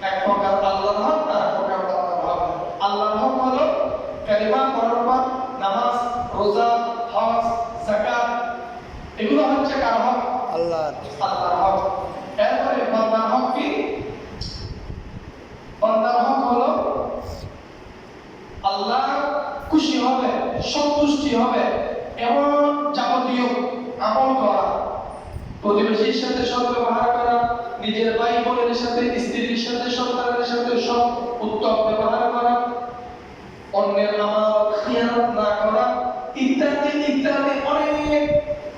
এক প্রকার আল্লাহর হক আর এক প্রকার বান্দার হক। আল্লাহর হক হলো কালিমা পড়ার পর নামাজ, রোজা, হজ, যাকাত, এগুলো হচ্ছে কার হক? আল্লাহর। আল্লাহর হক। এরপরে বান্দার হক কি? বান্দার হক হলো আল্লাহ খুশি হবে, সন্তুষ্টি হবে এমন যাবতীয় আমল করা, প্রতিবেশীর সাথে সদ্ব্যবহার করা, নিজের ভাই বোনের সাথে, স্ত্রীর সাথে, সন্তানের সাথে সব উত্তম ব্যবহার করা, অন্যের নামাজ খিয়ানত না করা, ইত্যাদি ইত্যাদি অনেক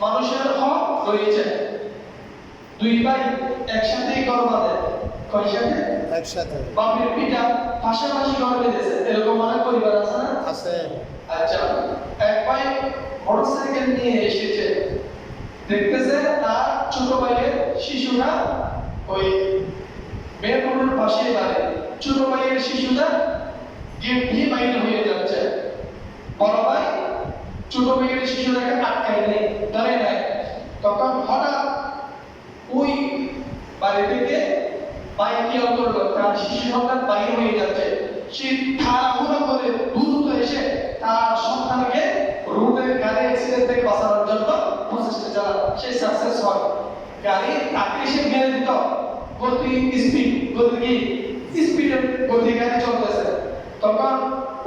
মানুষের হক রয়েছে। দুই ভাই একসাথে ঘর বাঁধে, কয় সাথে? একসাথে। বাপের পিতা পাশাপাশি ঘর বেঁধেছে, এরকম অনেক পরিবার আছে না? আছে। আচ্ছা, এক ভাই মোটরসাইকেল নিয়ে এসেছে, দেখতেছে তার ছোট ভাইয়ের শিশুরা ওই মেয়ের পাশে দাঁড়িয়ে, ছোট ভাইয়ের শিশুরা গেট দিয়ে বাইরে হয়ে যাচ্ছে। বড় ভাই ছোট ভাইয়ের শিশুরাকে আটকায় নেই, ধরে নেয়। তখন হঠাৎ ওই বাড়ি থেকে বাইকে করলো, তার শিশু সন্তান বাইরে হয়ে যাচ্ছে। সে তাড়াহুড়ো করে দ্রুত এসে তার সন্তানকে রোডের গাড়ি অ্যাক্সিডেন্ট থেকে বাঁচানোর জন্য প্রচেষ্টা চালায়। সে সাকসেস হয়। গাড়ি তাকে সে মেরে দিত, গতি স্পিড, গতি স্পিডে গতি গাড়ি চলতেছে। তখন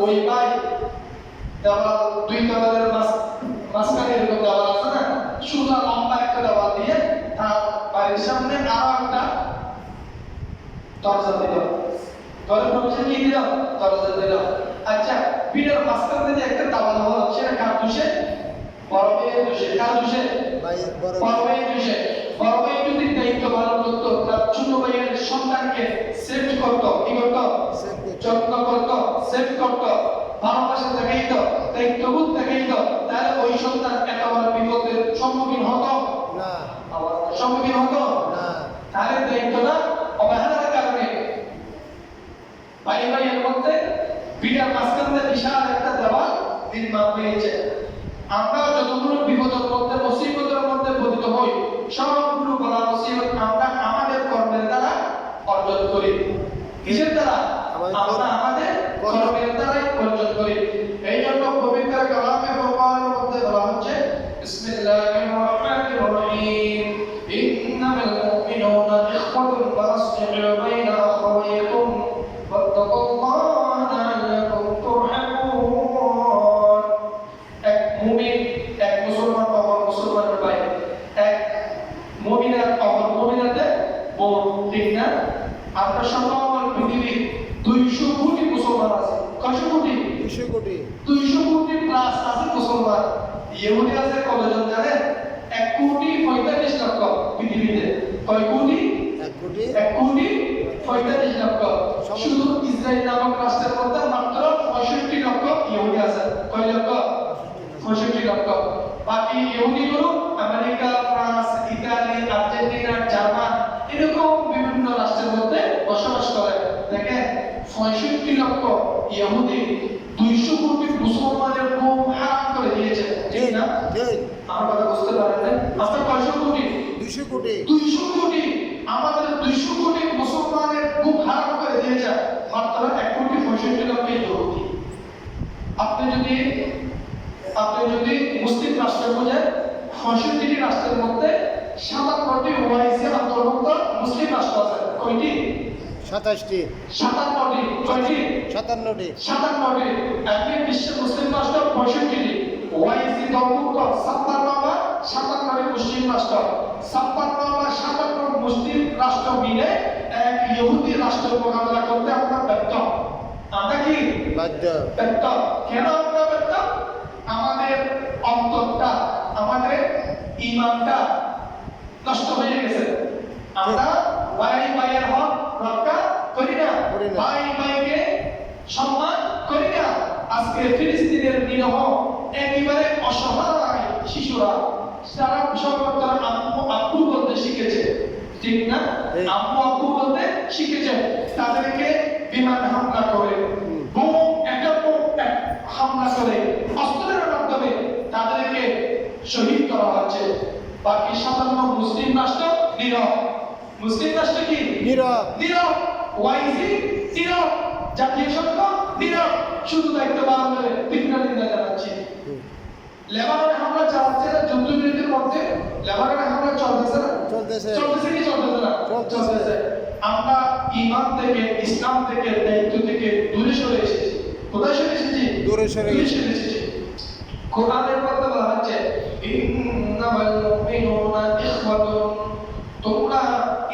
ওই ভাই দেওয়াল, দুই দেওয়ালের মাঝখানে এরকম দেওয়াল আছে না, সোজা লম্বা একটা দেওয়াল দিয়ে তার বাড়ির সামনে আরো একটা দরজা দিল। ঘরের প্রবেশে কি দিল? দরজা দিল। আচ্ছা, পিঠের মাঝখান থেকে একটা দেওয়াল হলো, সেটা কার দোষে? বড় ভাইয়ের দোষে। কার দোষে? বড় ভাইয়ের দোষে। বড় ভাই যদি দায়িত্ব পালন করতো, তার ছোট ভাইয়ের সন্তানকে সেভ করতো, কি করতো? যত্ন করতো, সেভ করতো, ভালোবাসা দেখাইতো, দায়িত্ববোধ দেখাইতো, তাহলে ওই সন্তান এত বড় বিপদের সম্মুখীন হতো না। সম্মুখীন হতো না। তাহলে দায়িত্বটা অবহেলার কারণে ভাই ভাইয়ের মধ্যে পিঠার মাঝখানে বিশাল একটা দেওয়াল নির্মাণ হয়েছে। আমরা যতগুলো বিপদের মধ্যে, মুসিবতের মধ্যে পতিত হই, সবগুলো বলা মুসিবত আমরা আমাদের কর্মের দ্বারা অর্জন করি। কিসের দ্বারা? আমরা আমাদের কর্মের দ্বারাই অর্জন করি। এই জন্য পবিত্র কালামে কোরআনের মধ্যে বলা হচ্ছে বিসমিল্লাহির রহমানির রহিম, ইন্নামাল মুমিনুনা ইখওয়াতুন ফাসলিহু বাইনা আখাওয়াইকুম ওয়াত্তাকুল্লাহা লাআল্লাকুম তুরহামুন। এক মুমিন, এক মুসলমান অপর মুসলমানের ভাই, এক মুমিনের অপর মুমিনাতে বোন, ঠিক না? আমরা সকল পৃথিবীর 200 কোটি মুসলমান আছে। কয়শো কোটি? 200 কোটি। 200 কোটি প্লাস আছে মুসলমান। ইহুদি আছে কতজন জানেন? 1 কোটি 45 লক্ষ পৃথিবীতে। কয় কোটি? 1 কোটি 45 লক্ষ। শুধু ইসরায়েল নামক রাষ্ট্রের মধ্যে মাত্র 65 লক্ষ ইহুদি আছে। কয় লক্ষ? 65 লক্ষ। বাকি ইহুদিগুলো America, France, Italy, Argentina, German এরকম বিভিন্ন রাষ্ট্রের মধ্যে বসবাস করে। দেখেন 65 লক্ষ ইহুদি 200 কোটি মুসলমানের খুব হারাম করে দিয়েছে, ঠিক না? আমার কথা বুঝতে পারেন না? আপনার কয়শো কোটি? 200 কোটি। 200 কোটি আমাদের 200 কোটি মুসলমানের খুব হারাম করে দিয়েছে মাত্র 1 কোটি 65 লক্ষ ইহুদি। আপনি যদি মুসলিম রাষ্ট্র বোঝেন, 65টি রাষ্ট্রের মধ্যে 57টি ওআইসি অন্তর্ভুক্ত মুসলিম রাষ্ট্র আছে। কয়টি? 27টি। 57টি। কয়টি? 57টি। 57টি। একই বিশ্বের মুসলিম রাষ্ট্র 65টি। ওআইসি অন্তর্ভুক্ত 57টি মুসলিম রাষ্ট্র। 56 বা 57 মুসলিম রাষ্ট্র মিলে এক ইহুদি রাষ্ট্র মোকাবেলা করতে আমরা ব্যর্থ। আমরা কি? ব্যর্থ। কেন আমরা ব্যর্থ? আমাদের অন্তরটা, আমাদের ঈমানটা নষ্ট হয়ে গেছে। আমরা ভাই ভাইয়ের হক রক্ষা করি না, ভাই ভাইকে সম্মান করি না। আজকে ফিলিস্তিনের নিরহ একেবারে অসহায় শিশুরা সারা সর্বত্র আম্মু আব্বু বলতে শিখেছে, ঠিক না? আম্মু আব্বু বলতে শিখেছে। তাদেরকে বিমান হামলা করে, বোম হামলা করে, অস্ত্রের মাধ্যমে তাদেরকে শহীদ করা হচ্ছে। বাকি 57 মুসলিম রাষ্ট্র নীরব। মুসলিম রাষ্ট্র কি? নীরব। ওয়াইজি নীরব, জাতীয় সংঘ নীরব, শুধু দায়িত্ব পালন করে তীব্র নিন্দা জানাচ্ছি। লেবাননে হামলা চালাচ্ছে না, যুদ্ধবিরতির মধ্যে লেবাননে হামলা চলতেছে না, চলতেছে কি চলতেছে না, চলতেছে। আমরা ঈমান থেকে, ইসলাম থেকে, দায়িত্ব থেকে দূরে সরে এসেছি। কোথায় সরে এসেছি? দূরে সরে এসেছি। কোরআনের মধ্যে বলা হচ্ছে ইন্নামাল মুমিনুনা ইখওয়াতুন, তোমরা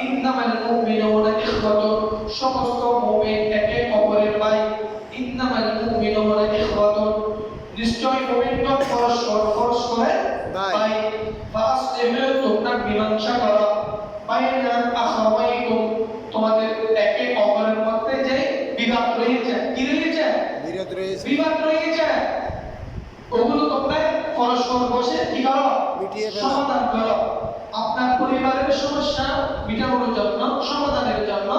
ইন্নামাল মুমিনুনা ইখওয়াতুন, সমস্ত মুমিন একে অপরের ভাই। ইন্নামাল মুমিনুনা ইখওয়াতুন, নিশ্চয় মুমিনগণ পরস্পরের ভাই। ফাসলিহু, তোমরা মীমাংসা করো। বাইনা আখাওয়াইকুম, তোমাদের একে অপরের মধ্যে যে বিবাদ রয়েছে, কি রয়েছে? বিবাদ রয়েছে, ওগুলো তোমরা পরস্পর বসে কি করো? সমাধান করো। আপনার পরিবারের সমস্যা মিটানোর জন্য, সমাধানের জন্য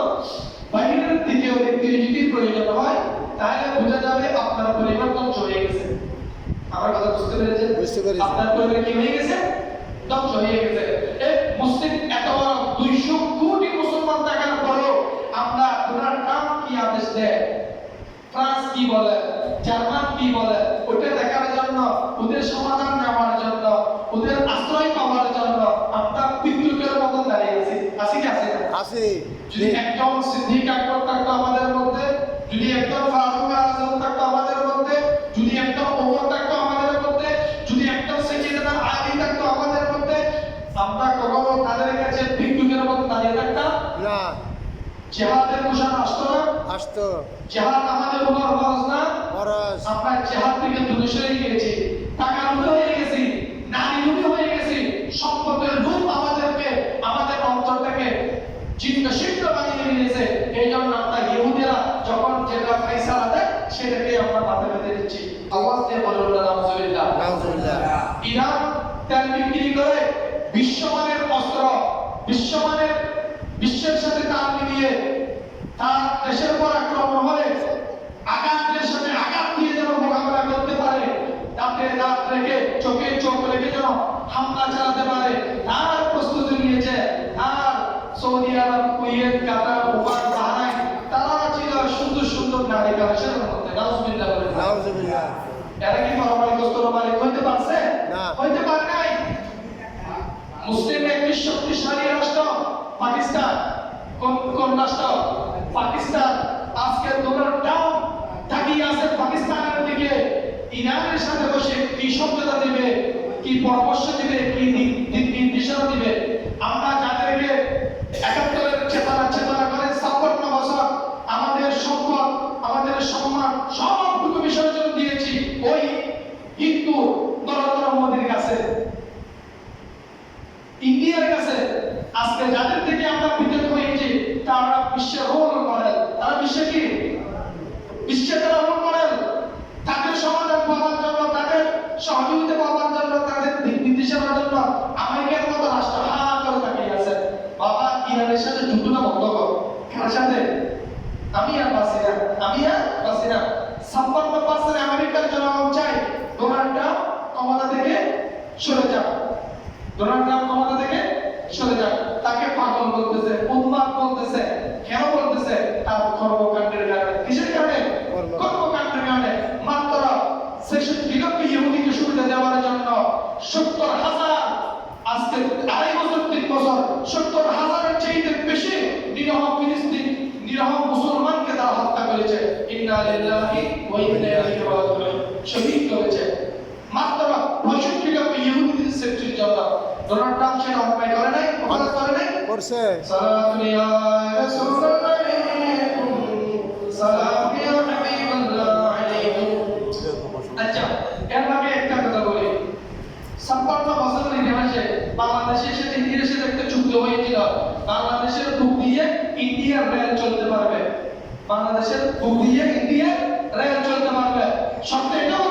বাইরের দ্বিতীয় ব্যক্তির যদি প্রয়োজন হয়, তাহলে বোঝা যাবে আপনার পরিবার ধ্বংস হয়ে গেছে। আমার কথা বুঝতে পেরেছেন? আপনার পরিবার কি হয়ে গেছে? ধ্বংস হয়ে গেছে। এই মুসলিম এত বড় 200 কোটি মুসলমান থাকার পরেও আমরা ওনার নাম কি আদেশ দেয়, ফ্রান্স কি বলে, জার্মান কি বলে, ওটা দেখার জন্য, ওদের সমাধান নেওয়ার জন্য, ওদের আশ্রয় পাওয়ার জন্য আমরা বিদ্যুতের মতো দাঁড়িয়ে আছি। আছি কি আছে না? আছে। যদি একজন সিদ্দিক আকবর থাকতো আমাদের মধ্যে, যদি একজন ফারুক আজম থাকতো আমাদের মধ্যে, যদি একজন ওমর থাকতো আমাদের মধ্যে, যদি একজন সাইয়েদনা আলী থাকতো আমাদের মধ্যে, আমরা কখনো তাদের কাছে বিদ্যুতের মতো দাঁড়িয়ে থাকতাম না। জিহাদের ঘোষণা আসতো না, আসতো। জিহাদ আমাদের উপর ফরজ না, ফরজ। আমরা জিহাদ থেকে দূরে সরে গিয়েছি, টাকার লোভী হয়ে গেছি, নারী লোভী হয়ে গেছি, সম্পদের লোভ আমাদেরকে, আমাদের অন্তর থেকে চিন্তা সিদ্ধ বানিয়ে নিয়েছে। এই জন্য আমরা ইহুদিরা যখন যেটা ফাইসালা দেয় সেটাকে আমরা মাথা পেতে দিচ্ছি। আওয়াজ দিয়ে বলুন না নাউজুবিল্লাহ। নাউজুবিল্লাহ। ইরান তেল বিক্রি করে বিশ্বমানের অস্ত্র, বিশ্বের সাথে তাল মিলিয়ে তার দেশের উপর আক্রমণ হলে আঘাতের সাথে আঘাত দিয়ে যেন মোকাবেলা করতে পারে, তাতে দাঁত রেখে, চোখে চোখ রেখে যেন হামলা চালাতে পারে, তার প্রস্তুতি নিয়েছে। আর সৌদি আরব, কুয়েত, কাতার, ওমান, বাহরাইন, তারা ছিল সুন্দর সুন্দর নারী কালেকশনের মধ্যে। নাউজুবিল্লাহ বলেন। নাউজুবিল্লাহ। এরা কি পরমাণুগ্রস্ত মালিক হইতে পারছে? না, হইতে পারে নাই। মুসলিম একটি শক্তিশালী রাষ্ট্র পাকিস্তান, কোন রাষ্ট্র? পাকিস্তান। আজকে ডোনাল্ড ট্রাম্প তাকিয়ে আছে পাকিস্তানের দিকে। ইরানের সাথে বসে কি সমঝোতা দিবে, কি পরামর্শ দিবে, কি নির্দেশনা দিবে। আমরা যাদেরকে ৭১-এর চেতনা করে ৫৬ বছর আমাদের সম্পদ, আমাদের সম্মান সবটুকু বিসর্জন দিয়েছি ওই হিন্দু নরেন্দ্র মোদীর কাছে, ইন্ডিয়ার কাছে। আজকে যাদের থেকে আমরা বিদ্যুৎ হয়েছি তারা বিশ্বের রোল মডেল। তারা বিশ্বে কি? বিশ্বে তারা রোল মডেল। তাদের সমাধান পাওয়ার জন্য, তাদের সহযোগিতা পাওয়ার জন্য, তাদের দিক নির্দেশনার জন্য আমেরিকার মতো রাষ্ট্র হা করে তাকিয়ে আছে। বাবা, ইরানের সাথে যুদ্ধটা বন্ধ কর। কার সাথে? আমি আর বাসি না। ৫৬% আমেরিকার জনগণ চাই ডোনাল্ড ট্রাম্প ক্ষমতা থেকে সরে যাক। তাকে পাগল বলতেছে, উন্মাদ বলতেছে। কেন বলতেছে? তার কর্মকাণ্ডের কারণে। কিসের কারণে? কর্মকাণ্ডের কারণে। মাত্র ৬৬ লক্ষ ইহুদিকে সুবিধা দেওয়ার জন্য ৭০,০০০, আজকে ২.৫ বছর ৩ বছর ৭০,০০০-এর চেয়ে বেশি নিরহ ফিলিস্তিন, নিরহ মুসলমানকে তারা হত্যা করেছে। ইন্না লিল্লাহি ওয়া ইন্না ইলাইহি রাজিউন। শহীদ করেছে মাত্র ৬৫ লক্ষ ইহুদিদের সেফটির জন্য। ডোনাল্ড ট্রাম্প সেটা অন্যায় করে নাই, অপরাধ করে নাই, করছে। সালাতুন ইয়া রাসূলুল্লাহ আলাইকুম, সালাম ইয়া হাবিবাল্লাহ আলাইকুম। আচ্ছা, এর আগে একটা কথা বলি। ৫৬ বছরের ইতিহাসে বাংলাদেশের সাথে ইন্ডিয়ার সাথে একটা চুক্তি হয়েছিল। বাংলাদেশের বুক দিয়ে ইন্ডিয়ার রেল চলতে পারবে, বাংলাদেশের বুক দিয়ে ইন্ডিয়ার রেল চলতে পারবে। সবটা এটাও